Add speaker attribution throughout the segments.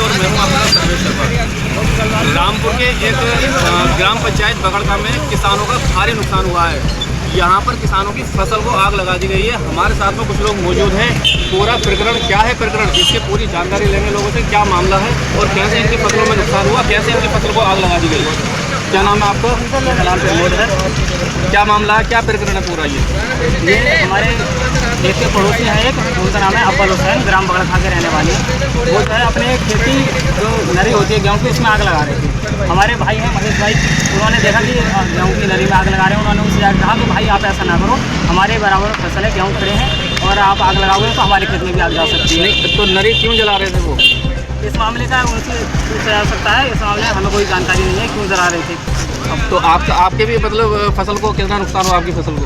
Speaker 1: और मैं हूँ आपका सर्वेश शर्मा। रामपुर के एक ग्राम पंचायत बगड़खा में किसानों का भारी नुकसान हुआ है। यहाँ पर किसानों की फसल को आग लगा दी गई है। हमारे साथ में कुछ लोग मौजूद हैं। पूरा प्रकरण क्या है, प्रकरण इसकी पूरी जानकारी लेंगे लोगों से, क्या मामला है और कैसे इनकी फसलों में नुकसान हुआ, कैसे इनकी फसल को आग लगा दी गई। क्या नाम है आपका?
Speaker 2: नाम प्रमोद है।
Speaker 1: क्या मामला है, क्या प्रकरण है पूरा?
Speaker 2: ये हमारे देश के पड़ोसी हैं एक, उनका नाम है अब्बल हुसैन, ग्राम बगड़खा के रहने वाले हैं। वो जो है अपने खेती जो नरी होती है गेहूँ की, उसमें आग लगा रहे थे। हमारे भाई हैं महेश भाई, उन्होंने देखा कि गेहूँ की नरी में आग लगा रहे हैं। उन्होंने उनसे जाकर कहा कि भाई आप ऐसा ना करो, हमारे बराबर फसल है, गेहूँ खड़े हैं और आप आग लगाओगे तो हमारे खेत में भी आग जा सकती है।
Speaker 1: नहीं तो नरी क्यों जला रहे थे वो?
Speaker 2: इस मामले का उनसे पूछा जा सकता है। इस मामले में हमें कोई जानकारी नहीं है क्यों जला रहे थे।
Speaker 1: अब तो आपके भी मतलब फसल को कितना नुकसान हुआ? आपकी फसल को?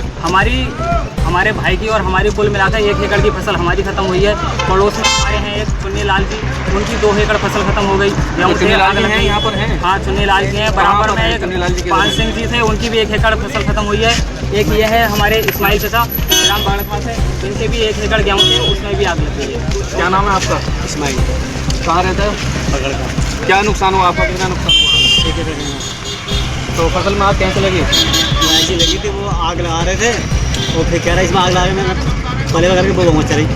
Speaker 2: हमारे भाई की और हमारी कुल मिलाकर 1 एकड़ की फसल हमारी खत्म हुई है। पड़ोस में हमारे हैं एक चुन्नी लाल जी, उनकी 2 एकड़ फसल खत्म हो गई।
Speaker 1: चुन्नी लाल जी हैं यहाँ पर हैं?
Speaker 2: हाँ, चुन्नी लाल जी हैं। बराबर में एक पान सिंह जी थे, उनकी भी 1 एकड़ फसल खत्म हुई है। एक ये है हमारे इस्माइल चाचा ग्राम बगड़खा से, इनके भी 1 एकड़ गेहूँ थे, उसमें भी आग लग गई है।
Speaker 1: क्या नाम है आपका?
Speaker 2: इस्माइल।
Speaker 1: कहाँ रहता है?
Speaker 2: बगड़खा।
Speaker 1: क्या नुकसान हुआ आपका? कितना नुकसान हुआ?
Speaker 2: 1 एकड़।
Speaker 1: तो फसल में आग कैसे लगी?
Speaker 2: ऐसी लगी थी, वो आग लगा रहे थे और फिर कह रहा है इसमें आग लगा रहे, मैं पहले वगैरह के बोलो मचा रही।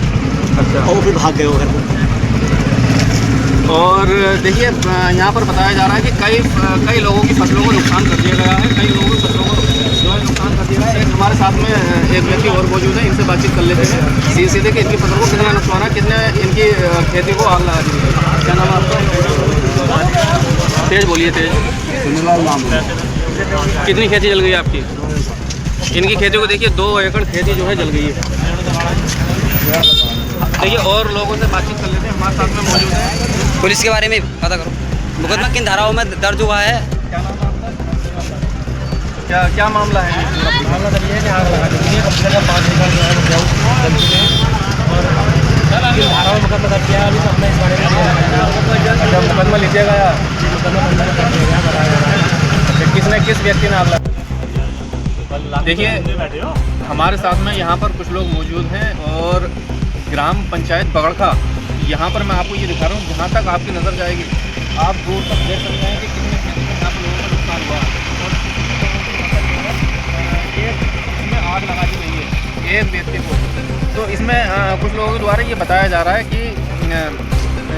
Speaker 1: अच्छा।
Speaker 2: और फिर भाग गए वो घर को।
Speaker 1: और देखिए यहाँ पर बताया जा रहा है कि कई लोगों की फसलों को नुकसान कर दिया गया है। कई लोगों की फसलों को जो है नुकसान कर दिया गया है। एक हमारे साथ में एक व्यक्ति और मौजूद है, इनसे बातचीत कर लेते हैं सीधे कि इनकी फसल को कितना नुकसान है, कितने इनकी खेती को आग लगा दी है। क्या नाम है आपका? तेज बोलिए, तेज। कितनी खेती जल गई आपकी? इनकी खेती को देखिए 2 एकड़ खेती जो है जल गई है। देखिए और लोगों से बातचीत कर लेते हैं, हमारे साथ में मौजूद है।
Speaker 3: पुलिस के बारे में पता करो, मुकदमा किन धाराओं में दर्ज हुआ है?
Speaker 1: क्या नाम है आपका? क्या मामला है?
Speaker 2: मामला तो ये है कि आग लगा दी है। 5 एकड़ जो है गेहूँ जल चुके हैं और किन धाराओं में मुकदमा दर्ज किया है अभी तो हमने इस बारे में
Speaker 1: जब मुकदमा लीजिएगा या किस व्यक्ति ने आग लगा? देखिए हमारे साथ में यहाँ पर कुछ लोग मौजूद हैं और ग्राम पंचायत बगड़खा, यहाँ पर मैं आपको ये दिखा रहा हूँ, जहाँ तक आपकी नज़र जाएगी आप दूर तक देख सकते हैं कि कितने यहाँ पर लोगों का नुकसान हुआ है। इसमें आग लगा दी गई है एक व्यक्ति को। तो इसमें कुछ लोगों के द्वारा ये बताया जा रहा है कि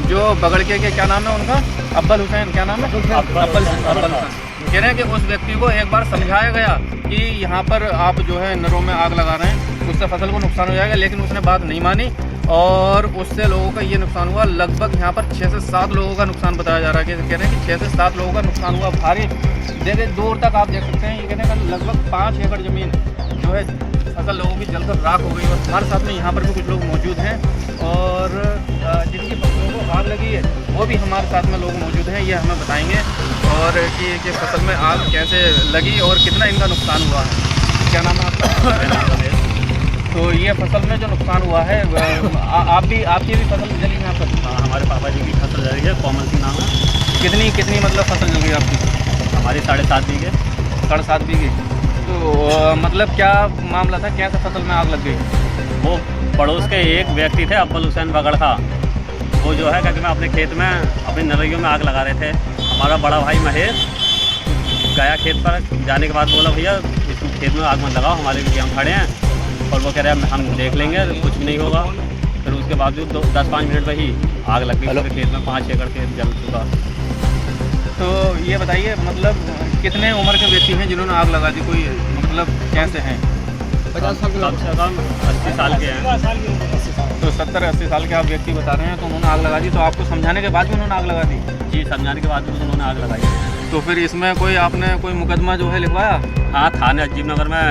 Speaker 1: जो बगड़के के क्या नाम है उनका? अब्बल हुसैन। क्या नाम है? अब्बल हुसैन। कह रहे हैं कि उस व्यक्ति को एक बार समझाया गया कि यहाँ पर आप जो है नरों में आग लगा रहे हैं, उससे फसल को नुकसान हो जाएगा, लेकिन उसने बात नहीं मानी और उससे लोगों का ये नुकसान हुआ। लगभग यहाँ पर 6 से 7 लोगों का नुकसान बताया जा रहा है। कह रहे हैं कि 6 से 7 लोगों का नुकसान हुआ भारी। देखिए दूर तक आप देख सकते हैं, ये कहने का लगभग 5 एकड़ ज़मीन जो है फसल लोगों की जलकर राख हो गई। और हमारे साथ में यहाँ पर भी कुछ लोग मौजूद हैं और जिनकी फसलों को आग लगी है वो भी हमारे साथ में लोग मौजूद हैं, ये हमें बताएंगे और कि फसल में आग कैसे लगी और कितना इनका नुकसान हुआ है। क्या नाम है आपका? तो ये फसल में जो नुकसान हुआ है आपकी भी फसल जली है यहाँ पर?
Speaker 2: हमारे पापा जी की फसल जल गई है, कोमल सिंह नाम है।
Speaker 1: कितनी मतलब फसल जल गई आपकी?
Speaker 2: हमारी 7.5 बीघे।
Speaker 1: 7.5 बीघे। तो मतलब क्या मामला था, कैसे फसल में आग लग गई?
Speaker 2: वो पड़ोस के एक व्यक्ति थे अब्बल हुसैन बगड़खा, वो जो है क्योंकि मैं अपने खेत में अपनी नरैयों में आग लगा रहे थे। हमारा बड़ा भाई महेश गया खेत पर, जाने के बाद बोला भैया इस खेत में आग मत लगाओ, हमारे भी हम खड़े हैं। और वो कह रहे हैं हम देख लेंगे, कुछ भी नहीं होगा। फिर उसके बावजूद 10-5 मिनट में ही आग लग गई पूरे खेत में। 5 एकड़ खेत जल चुका।
Speaker 1: तो ये बताइए मतलब कितने उम्र के व्यक्ति हैं जिन्होंने आग लगा दी? कोई मतलब कैसे हैं?
Speaker 2: 50 साल कम से कम 80 साल के हैं।
Speaker 1: तो 70-80 साल के आप व्यक्ति बता रहे हैं, तो उन्होंने आग लगा दी। तो आपको समझाने के बाद भी उन्होंने आग लगा दी?
Speaker 2: जी, समझाने के बाद भी उन्होंने आग लगाई।
Speaker 1: तो फिर इसमें आपने कोई मुकदमा जो है लिखवाया?
Speaker 2: हाँ, थाने अजीम नगर में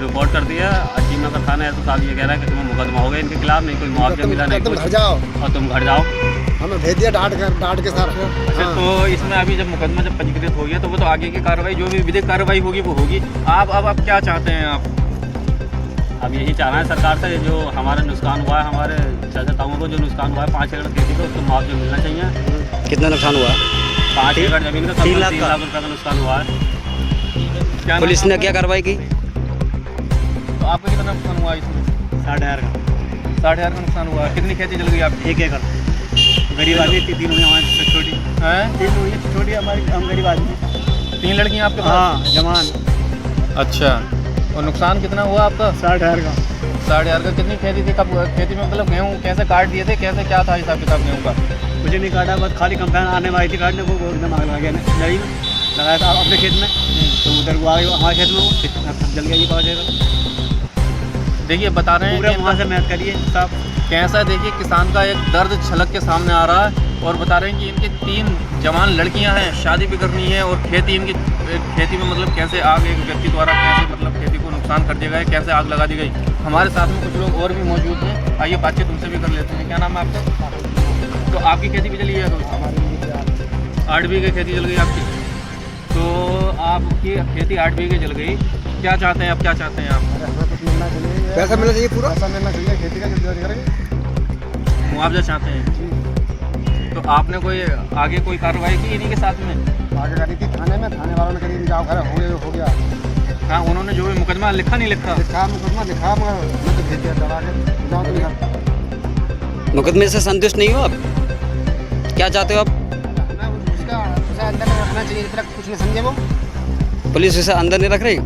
Speaker 2: रिपोर्ट कर दिया। अजीम नगर थाने तो साहब ये कह रहा है कि तुम्हें मुकदमा हो गया इनके खिलाफ, नहीं कोई मुआवजा मिला, नहीं कुछ, और तुम घर जाओ।
Speaker 4: हमें भेज दिया डांट के साथ।
Speaker 1: अच्छा, तो इसमें अभी जब मुकदमा जब पंजीकृत हो गया तो वो तो आगे की कार्रवाई जो भी विधिक कार्रवाई होगी वो होगी। आप क्या चाहते हैं? आप
Speaker 2: अब यही चाह रहे हैं सरकार से, जो हमारा नुकसान हुआ है, हमारे चाचा-ताऊ को जो नुकसान हुआ है 5 एकड़ खेती को, उसको मुआवजा मिलना चाहिए।
Speaker 3: कितना नुकसान हुआ?
Speaker 2: 5 एकड़ जमीन का 3 लाख रुपये का नुकसान हुआ है।
Speaker 3: पुलिस ने क्या कार्रवाई की?
Speaker 1: तो आपका कितना नुकसान हुआ इसमें?
Speaker 2: 60,000 का।
Speaker 1: 60,000 का नुकसान हुआ। कितनी खेती जल गई आपकी?
Speaker 2: 1 एकड़।
Speaker 5: गरीब आदमी तीन हुई हमारी छोटी,
Speaker 1: हैं?
Speaker 5: 3 हुई छोटी हमारी, हम गरीब आदमी।
Speaker 1: 3 लड़कियां आपके पास?
Speaker 5: हाँ जवान।
Speaker 1: अच्छा, और नुकसान कितना हुआ आपका?
Speaker 5: 60,000 का।
Speaker 1: 60,000 का। कितनी खेती थी? कब खेती में मतलब गेहूँ कैसे काट दिए थे, कैसे क्या था हिसाब किताब गेहूँ का?
Speaker 5: मुझे नहीं काटा, बस खाली कंपेन आने वाली थी काटने को, वो एकदम आग लगा गया लड़ी में लगाया था अपने खेत में, तो उधर वो आ गई हमारे खेत में, वो जल गया ये पावर टेलर।
Speaker 1: देखिए बता रहे हैं
Speaker 5: पूरे
Speaker 1: कि
Speaker 5: वहाँ से मेहनत करिए साहब।
Speaker 1: कैसा, देखिए किसान का एक दर्द छलक के सामने आ रहा है, और बता रहे हैं कि इनकी 3 जवान लड़कियां हैं, शादी भी करनी है, और खेती इनकी खेती में मतलब कैसे आग एक व्यक्ति द्वारा कैसे मतलब खेती को नुकसान कर दिया गया, कैसे आग लगा दी गई। हमारे साथ में कुछ लोग और भी मौजूद हैं, आइए बातचीत उनसे भी कर लेते हैं। क्या नाम है आपका? तो आपकी खेती भी जली है? तो 8 बीघे खेती जल गई आपकी। तो आपकी खेती 8 बीघे जल गई, क्या चाहते हैं आप, क्या चाहते हैं आप?
Speaker 4: पैसा मिलना चाहिए, पूरा पैसा मिलना चाहिए, खेती का जो करेंगे
Speaker 1: मुआवजा चाहते हैं। तो आपने कोई आगे कोई कार्रवाई की इन्हीं के साथ में?
Speaker 4: आगे गाड़ी थी थाने में, थाने वालों ने करीब जाओ घर हो गया।
Speaker 1: हाँ, उन्होंने जो भी मुकदमा लिखा नहीं लिखा?
Speaker 4: लिखा मुकदमा लिखा, मगर मैं तो भेज दिया डरा के, जाओ तो घर।
Speaker 3: मुकदमे से संतुष्ट नहीं हो आप? क्या चाहते हो आप?
Speaker 4: उसका अंदर में रखना चाहिए, जब तक कुछ नहीं समझे वो।
Speaker 3: पुलिस उसे अंदर नहीं रख रही?